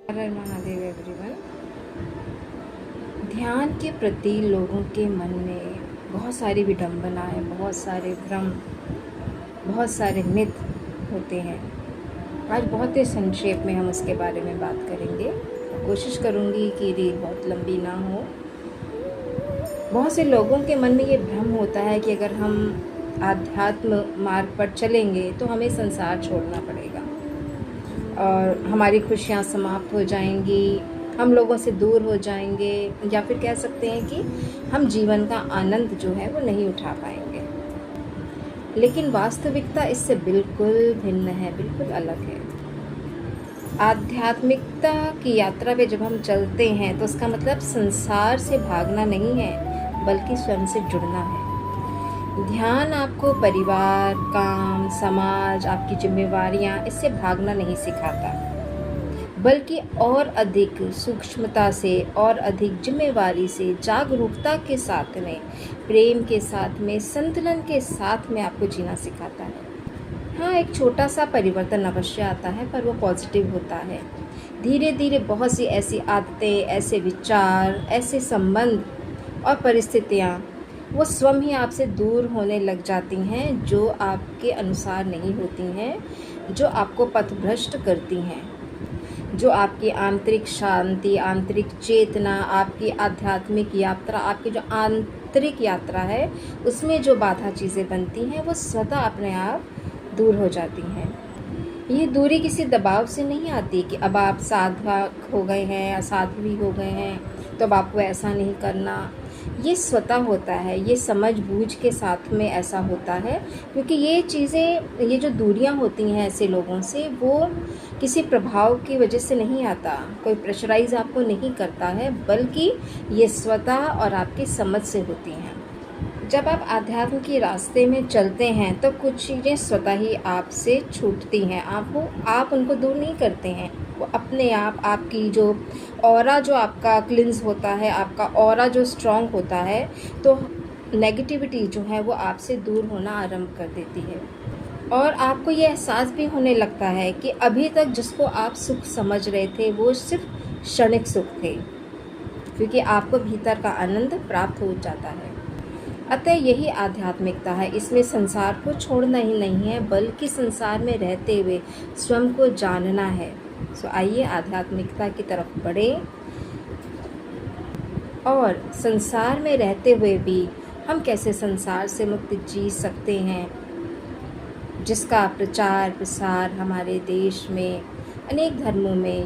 हर हर Mahadev everyone. ध्यान के प्रति लोगों के मन में बहुत सारी विडंबनाएं, बहुत सारे भ्रम, बहुत सारे मिथ होते हैं। आज बहुत ही संक्षेप में हम उसके बारे में बात करेंगे। कोशिश करूंगी कि रील बहुत लंबी ना हो। बहुत से लोगों के मन में ये भ्रम होता है कि अगर हम आध्यात्म मार्ग पर चलेंगे तो हमें संसार छोड़ना पड़ेगा और हमारी खुशियाँ समाप्त हो जाएंगी, हम लोगों से दूर हो जाएंगे, या फिर कह सकते हैं कि हम जीवन का आनंद जो है वो नहीं उठा पाएंगे। लेकिन वास्तविकता इससे बिल्कुल भिन्न है, बिल्कुल अलग है। आध्यात्मिकता की यात्रा पे जब हम चलते हैं तो उसका मतलब संसार से भागना नहीं है, बल्कि स्वयं से जुड़ना है। ध्यान आपको परिवार, काम, समाज, आपकी जिम्मेवारियां, इससे भागना नहीं सिखाता, बल्कि और अधिक सूक्ष्मता से और अधिक जिम्मेवारी से, जागरूकता के साथ में, प्रेम के साथ में, संतुलन के साथ में आपको जीना सिखाता है। हाँ, एक छोटा सा परिवर्तन अवश्य आता है, पर वो पॉजिटिव होता है। धीरे धीरे बहुत सी ऐसी आदतें, ऐसे विचार, ऐसे संबंध और परिस्थितियाँ वो स्वयं ही आपसे दूर होने लग जाती हैं, जो आपके अनुसार नहीं होती हैं, जो आपको पथभ्रष्ट करती हैं, जो आपकी आंतरिक शांति, आंतरिक चेतना, आपकी आध्यात्मिक यात्रा, आपकी जो आंतरिक यात्रा है उसमें जो बाधा चीज़ें बनती हैं वो स्वतः अपने आप दूर हो जाती हैं। ये दूरी किसी दबाव से नहीं आती कि अब आप साधक हो गए हैं, असाध्वी हो गए हैं, तो अब आपको ऐसा नहीं करना। ये स्वतः होता है, ये समझ बूझ के साथ में ऐसा होता है, क्योंकि ये चीज़ें, ये जो दूरियां होती हैं ऐसे लोगों से, वो किसी प्रभाव की वजह से नहीं आता, कोई प्रेशराइज आपको नहीं करता है, बल्कि ये स्वतः और आपकी समझ से होती हैं। जब आप आध्यात्म के रास्ते में चलते हैं तो कुछ चीज़ें स्वतः ही आपसे छूटती हैं, आप उनको दूर नहीं करते हैं, वो अपने आप आपकी जो ऑरा जो आपका क्लिंज होता है, आपका ऑरा जो स्ट्रॉन्ग होता है, तो नेगेटिविटी जो है वो आपसे दूर होना आरंभ कर देती है। और आपको ये एहसास भी होने लगता है कि अभी तक जिसको आप सुख समझ रहे थे वो सिर्फ क्षणिक सुख थे, क्योंकि आपको भीतर का आनंद प्राप्त हो जाता है। अतः यही आध्यात्मिकता है। इसमें संसार को छोड़ना ही नहीं है, बल्कि संसार में रहते हुए स्वयं को जानना है। सो आइए आध्यात्मिकता की तरफ बढ़ें और संसार में रहते हुए भी हम कैसे संसार से मुक्त जी सकते हैं, जिसका प्रचार प्रसार हमारे देश में अनेक धर्मों में